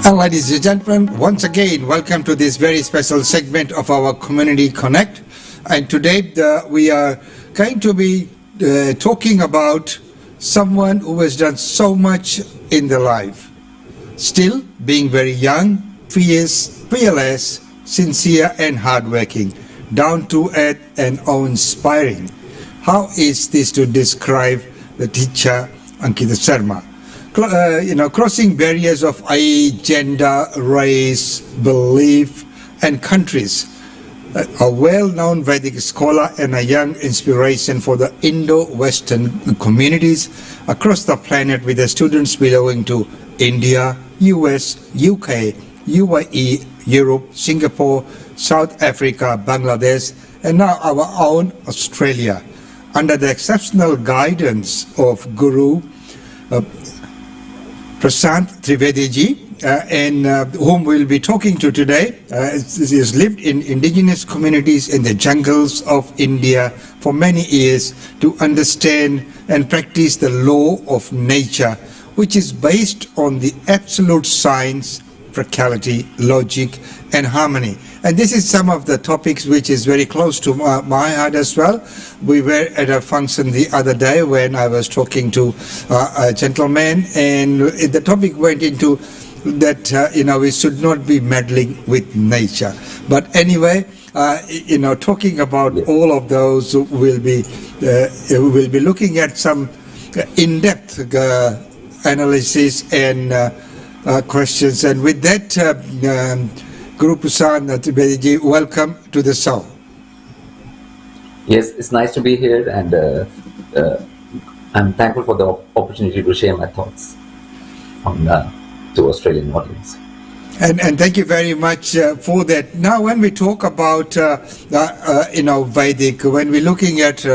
And ladies and gentlemen, once again, welcome to this very special segment of our Community Connect. And today we are going to be talking about someone who has done so much in their life. Still being very young, fierce, fearless, sincere and hardworking, down to earth and awe-inspiring. How is this to describe the teacher Ankita Sharma? Crossing barriers of age, gender, race, belief, and countries. A well-known Vedic scholar and a young inspiration for the Indo-Western communities across the planet, with the students belonging to India, US, UK, UAE, Europe, Singapore, South Africa, Bangladesh, and now our own Australia. Under the exceptional guidance of Guru Prashant Trivedi, and whom we'll be talking to today. He has lived in indigenous communities in the jungles of India for many years to understand and practice the law of nature, which is based on the absolute science, fractality, logic, and harmony. And this is some of the topics which is very close to my heart as well. We were at a function the other day when I was talking to a gentleman, and the topic went into that, we should not be meddling with nature. But anyway, talking about all of those, we'll be looking at some in-depth analysis and questions. And with that, Guru Prashant Trivedi, welcome to the show. Yes, it's nice to be here, and I'm thankful for the opportunity to share my thoughts on to Australian audience. And thank you very much for that. Now, when we talk about Vedic, when we're looking at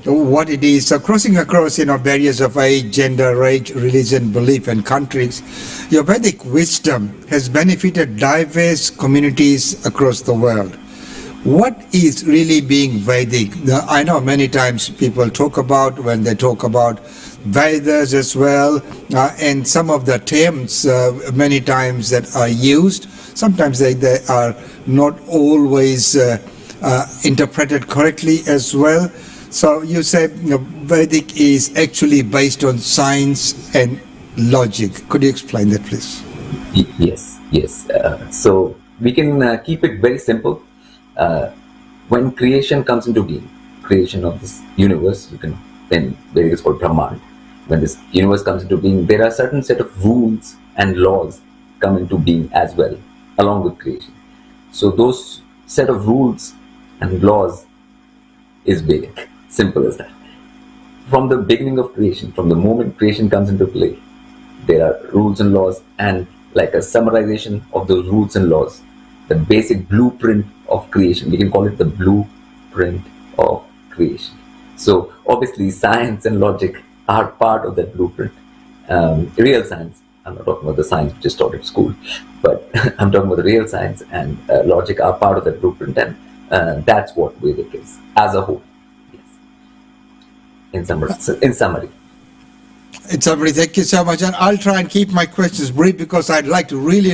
what it is, crossing across barriers of age, gender, race, religion, belief, and countries, your Vedic wisdom has benefited diverse communities across the world. What is really being Vedic? Now, I know many times people talk about, when they talk about Vedas as well, and some of the terms many times that are used, sometimes they are not always interpreted correctly as well. So you say Vedic is actually based on science and logic. Could you explain that, please? Yes. So we can keep it very simple. When creation comes into being, creation of this universe, then Vedic is called Brahman. When this universe comes into being, there are certain set of rules and laws come into being as well, along with creation. So those set of rules and laws is Vedic. Simple as that. From the beginning of creation, from the moment creation comes into play, there are rules and laws, and like a summarization of those rules and laws, the basic blueprint of creation. We can call it the blueprint of creation. So obviously science and logic are part of that blueprint. Real science, I'm not talking about the science which is taught at school, but I'm talking about the real science and logic are part of that blueprint, and that's what Vedic is as a whole. Yes. In summary. Thank you so much, and I'll try and keep my questions brief because I'd like to really,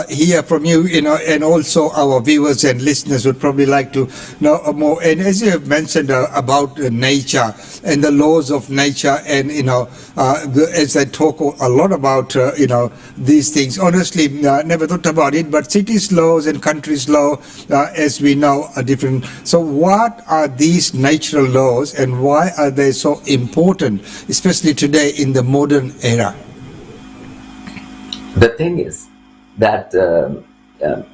hear from you, and also our viewers and listeners would probably like to know more. And as you have mentioned about nature and the laws of nature, and as I talk a lot about these things, honestly, never thought about it. But cities' laws and countries' law, as we know, are different. So, what are these natural laws, and why are they so important, especially today in the modern era? The thing is that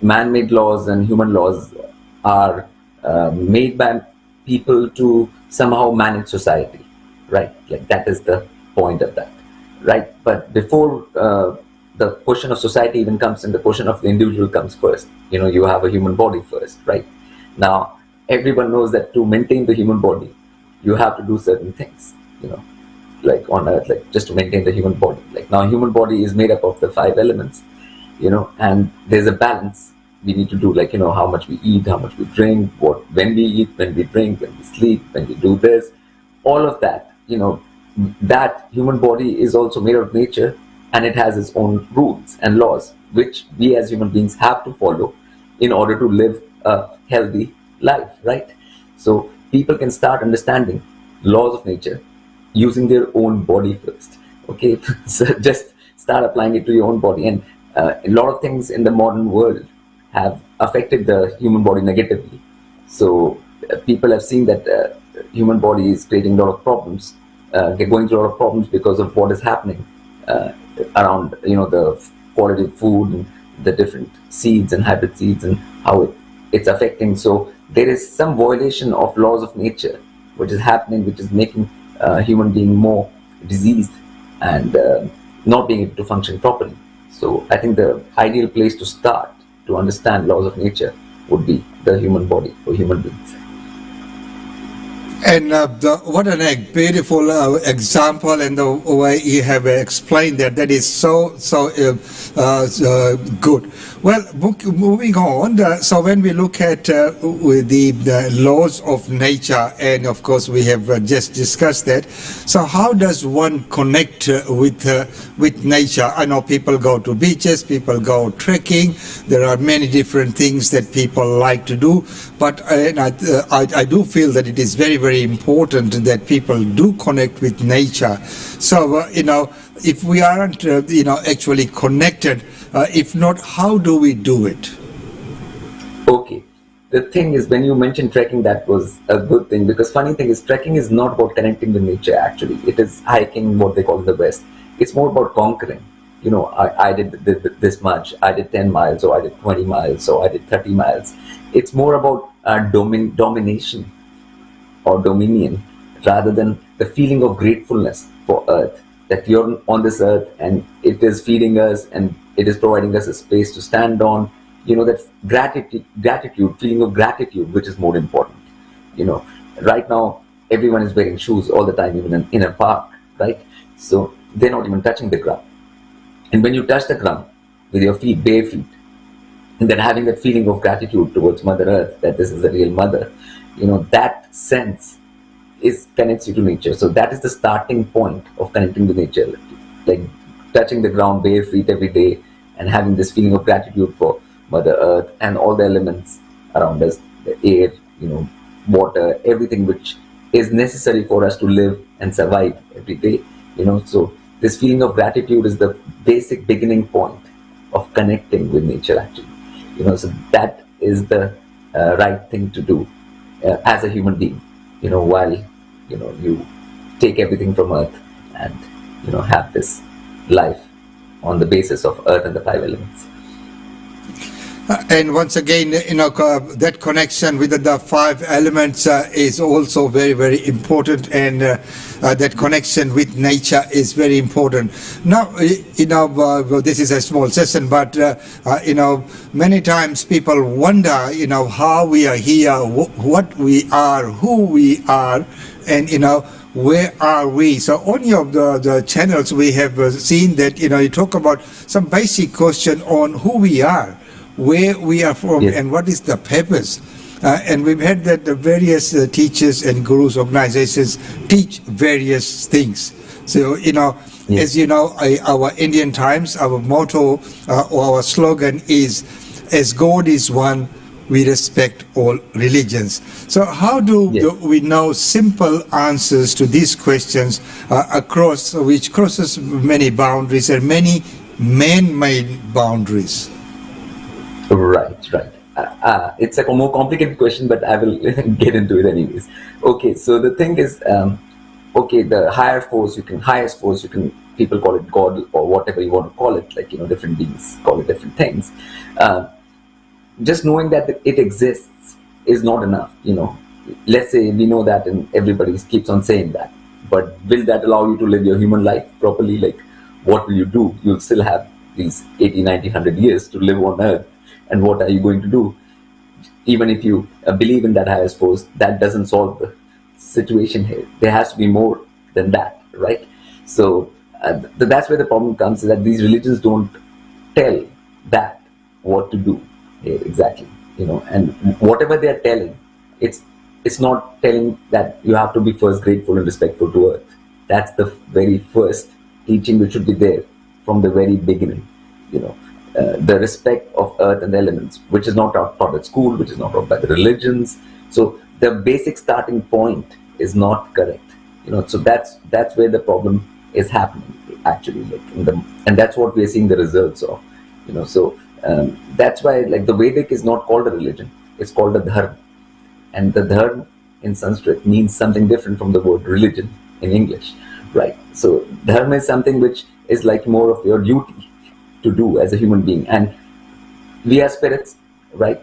man-made laws and human laws are made by people to somehow manage society, right? Like that is the point of that, right? But before the question of society even comes in, the question of the individual comes first. You have a human body first, right? Now, everyone knows that to maintain the human body, you have to do certain things, like on earth, like just to maintain the human body. Like now, human body is made up of the 5 elements, and there's a balance we need to do, like, how much we eat, how much we drink, when we eat, when we drink, when we sleep, when we do this, all of that, that human body is also made of nature, and it has its own rules and laws, which we as human beings have to follow in order to live a healthy life, right? So people can start understanding laws of nature using their own body first. Okay, so just start applying it to your own body, and a lot of things in the modern world have affected the human body negatively. So people have seen that human body is creating a lot of problems. They're going through a lot of problems because of what is happening around, the quality of food and the different seeds and hybrid seeds and how it's affecting. So there is some violation of laws of nature which is happening, which is making human being more diseased and not being able to function properly. So I think the ideal place to start to understand laws of nature would be the human body for human beings. And what a beautiful example, and the way you have explained that is so good. Well, moving on, so when we look at with the laws of nature, and of course we have just discussed that, so how does one connect with nature? I know people go to beaches, people go trekking, there are many different things that people like to do, but I do feel that it is very, very important that people do connect with nature. So, if we aren't, actually connected, if not, how do we do it? Okay. The thing is, when you mentioned trekking, that was a good thing, because funny thing is, trekking is not about connecting with nature actually. It is hiking, what they call in the West. It's more about conquering. I did this much, I did 10 miles, or I did 20 miles, or I did 30 miles. It's more about domination or dominion, rather than the feeling of gratefulness for Earth, that you're on this Earth and it is feeding us and it is providing us a space to stand on. That gratitude, feeling of gratitude, which is more important. Right now everyone is wearing shoes all the time, even in a park, right? So they're not even touching the ground. And when you touch the ground with your feet, bare feet, and then having that feeling of gratitude towards Mother Earth, that this is a real mother, that sense connects you to nature. So that is the starting point of connecting with nature, like touching the ground bare feet every day and having this feeling of gratitude for Mother Earth and all the elements around us, the air, water, everything which is necessary for us to live and survive every day. So this feeling of gratitude is the basic beginning point of connecting with nature actually. So that is the right thing to do as a human being, while you take everything from Earth and have this life on the basis of Earth and the five elements. And once again, that connection with the five elements is also very, very important, and that connection with nature is very important. Now, this is a small session, but many times people wonder, how we are here, what we are, who we are, and where are we? So on your the channels, we have seen that you talk about some basic question on who we are, where we are from, Yes. and what is the purpose. And we've had that the various teachers and gurus organizations teach various things. So, Yes. as you know, our Indian Times, our motto or our slogan is, as God is one, we respect all religions. So how do Yes. we know simple answers to these questions which crosses many boundaries and many man-made boundaries? Right. It's a more complicated question, but I will get into it anyways. Okay, so the thing is, the highest force, people call it God or whatever you want to call it, like, different beings call it different things. Just knowing that it exists is not enough, Let's say we know that and everybody keeps on saying that, but will that allow you to live your human life properly? Like, what will you do? You'll still have these 80, 90, 100 years to live on Earth. And what are you going to do? Even if you believe in that highest force, that doesn't solve the situation here. There has to be more than that, right? So that's where the problem comes, is that these religions don't tell that what to do here exactly, and whatever they're telling, it's not telling that you have to be first grateful and respectful to Earth. That's the very first teaching which should be there from the very beginning. You know, the respect of earth and the elements, which is not taught at school, which is not taught by the religions. So the basic starting point is not correct. You know, so that's where the problem is happening actually, like and that's what we're seeing the results of. You know, so that's why, like, the Vedic is not called a religion; it's called a dharma, and the dharma in Sanskrit means something different from the word religion in English, right? So dharma is something which is like more of your duty to do as a human being, and we are spirits, right?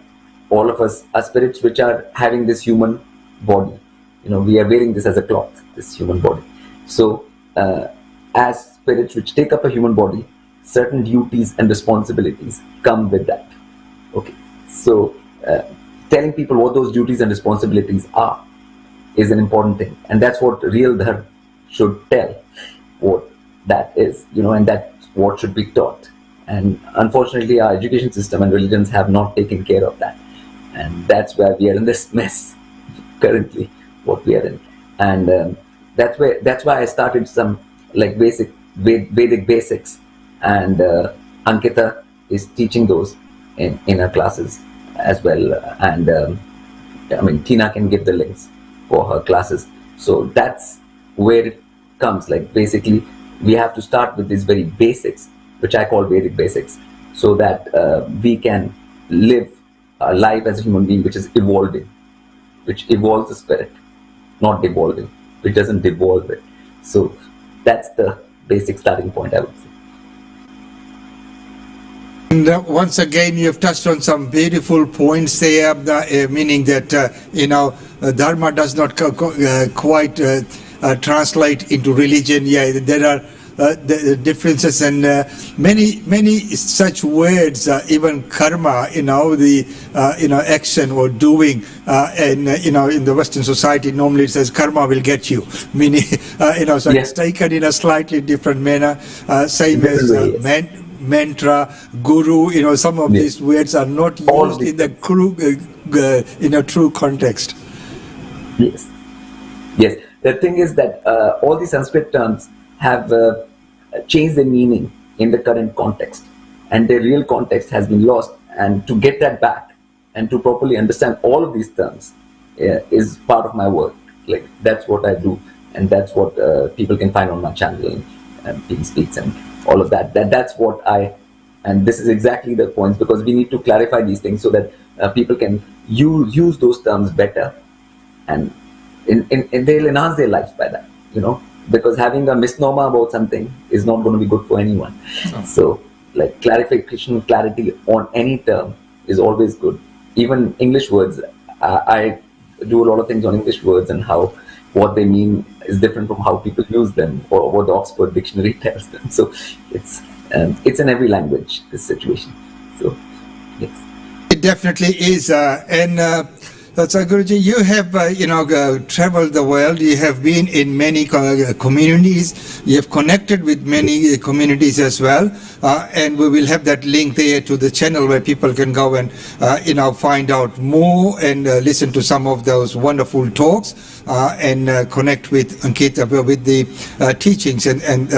All of us are spirits which are having this human body. You know, we are wearing this as a cloth, this human body. So as spirits which take up a human body, certain duties and responsibilities come with that. Okay, so telling people what those duties and responsibilities are is an important thing, and that's what real dharma should tell what that is, you know, and that's what should be taught. And unfortunately, our education system and religions have not taken care of that, and that's where we are in this mess currently, what we are in. And that's why I started some, like, basic Vedic basics, and Ankita is teaching those in her classes as well. And I mean, Tina can give the links for her classes. So that's where it comes. Like, basically, we have to start with these very basics, which I call Vedic basics, so that we can live a life as a human being which is evolving, which evolves the spirit, not devolving, which doesn't devolve it. So that's the basic starting point, I would say. And once again, you have touched on some beautiful points there, meaning that, dharma does not quite translate into religion. Yeah, there are the differences, and many such words, even karma, the action or doing, and in the Western society normally it says karma will get you, meaning so it's taken in a slightly different manner, same as mantra, guru. Some of these words are not used in the true context. Yes. The thing is that all these Sanskrit terms have changed their meaning in the current context, and their real context has been lost. And to get that back and to properly understand all of these terms is part of my work. Like, that's what I do, and that's what people can find on my channel and Team Speaks and all of that. That's what and this is exactly the points, because we need to clarify these things so that people can use those terms better, and they'll enhance their lives by that, because having a misnomer about something is not going to be good for anyone. So, like, clarification, clarity on any term is always good. Even English words, I do a lot of things on English words, and how what they mean is different from how people use them, or what the Oxford Dictionary tells them. So it's in every language, this situation. So yes, it definitely is. So Guruji, you have traveled the world. You have been in many communities. You have connected with many communities as well, and we will have that link there to the channel where people can go and find out more and listen to some of those wonderful talks and connect with Ankita with the teachings and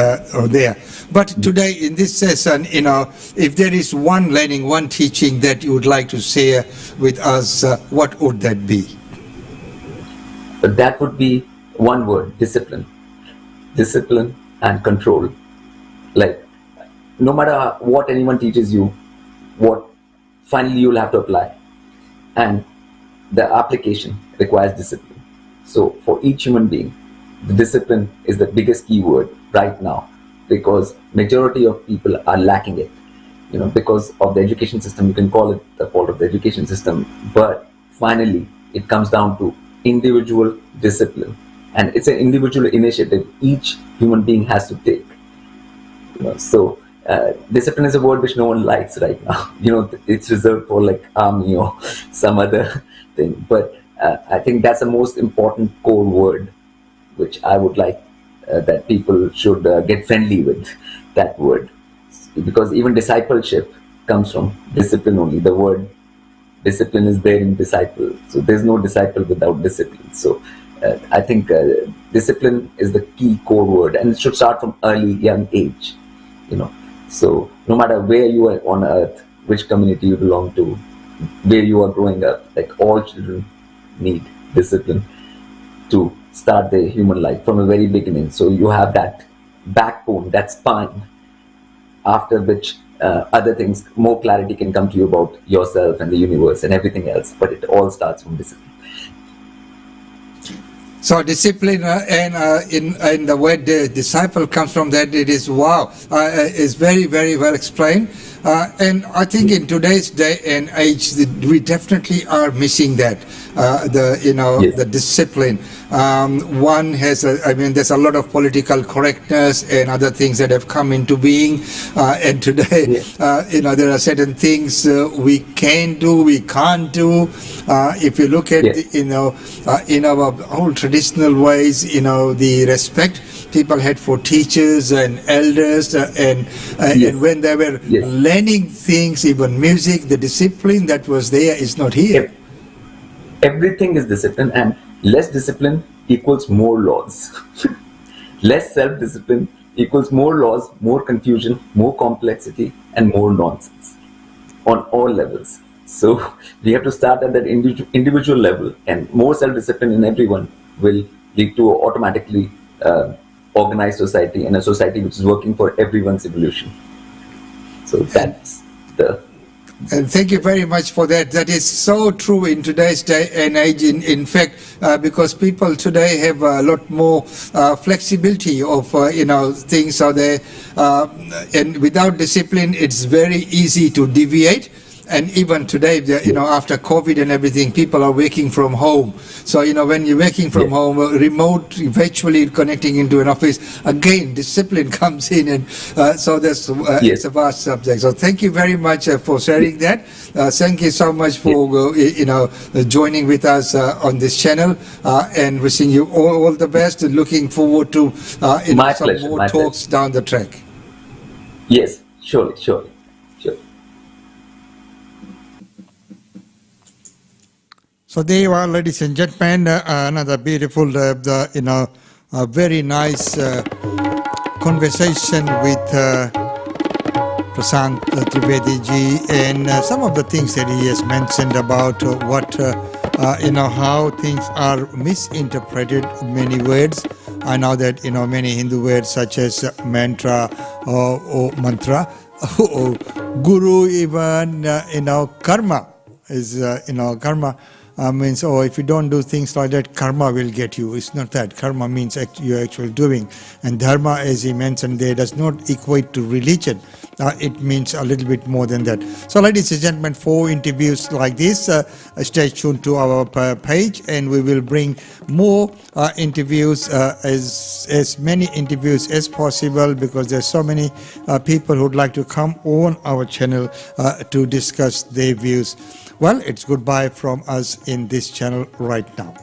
there. But today in this session, if there is one learning, one teaching that you would like to share with us, what would that be? That would be one word: discipline. Discipline and control. Like, no matter what anyone teaches you, what finally you'll have to apply, and the application requires discipline. So for each human being, the discipline is the biggest key word right now, because majority of people are lacking it, because of the education system. You can call it the fault of the education system, but finally it comes down to individual discipline, and it's an individual initiative each human being has to take. So discipline is a word which no one likes right now. It's reserved for like army or some other thing, but I think that's the most important core word which I would like that people should get friendly with that word, because even discipleship comes from discipline only. The word discipline is there in disciple, so there's no disciple without discipline. So I think discipline is the key core word, and it should start from early young age. So no matter where you are on earth, which community you belong to, where you are growing up, like all children need discipline to start their human life from a very beginning. So you have that backbone, that spine, after which other things, more clarity can come to you about yourself and the universe and everything else. But it all starts from discipline. So discipline in the word disciple comes from that. It is is very, very well explained. And I think in today's day and age, we definitely are missing that. Yes. The discipline. One has, there's a lot of political correctness and other things that have come into being. And today, Yes. There are certain things we can do, we can't do. If you look at, Yes. in our old traditional ways, the respect people had for teachers and elders, and Yes. when they were Yes. learning things, even music, the discipline that was there is not here. Everything is discipline, and less discipline equals more laws. Less self-discipline equals more laws, more confusion, more complexity, and more nonsense on all levels. So we have to start at that individual level, and more self-discipline in everyone will lead to automatically organized society, and a society which is working for everyone's evolution. So that's the And thank you very much for that. That is so true in today's day and age. In fact, because people today have a lot more flexibility of things. So they and without discipline, it's very easy to deviate. And even today, after COVID and everything, people are working from home. So, when you're working from home, remote, virtually connecting into an office, again, discipline comes in. And so it's a vast subject. So thank you very much for sharing that. Thank you so much for, joining with us on this channel, and wishing you all the best, and looking forward to My some pleasure, more my talks down the track. yes, surely. So there you are, ladies and gentlemen, another beautiful, very nice conversation with Prashant Trivedi ji, and some of the things that he has mentioned about how things are misinterpreted, many words. I know that, many Hindu words such as mantra or mantra, or guru, even, karma is, karma. Means, if you don't do things like that, karma will get you. It's not that. Karma means you're actually doing. And dharma, as he mentioned there, does not equate to religion. It means a little bit more than that. So, ladies and gentlemen, 4 interviews like this. Stay tuned to our page, and we will bring more interviews, as many interviews as possible, because there's so many people who'd like to come on our channel to discuss their views. Well, it's goodbye from us in this channel right now.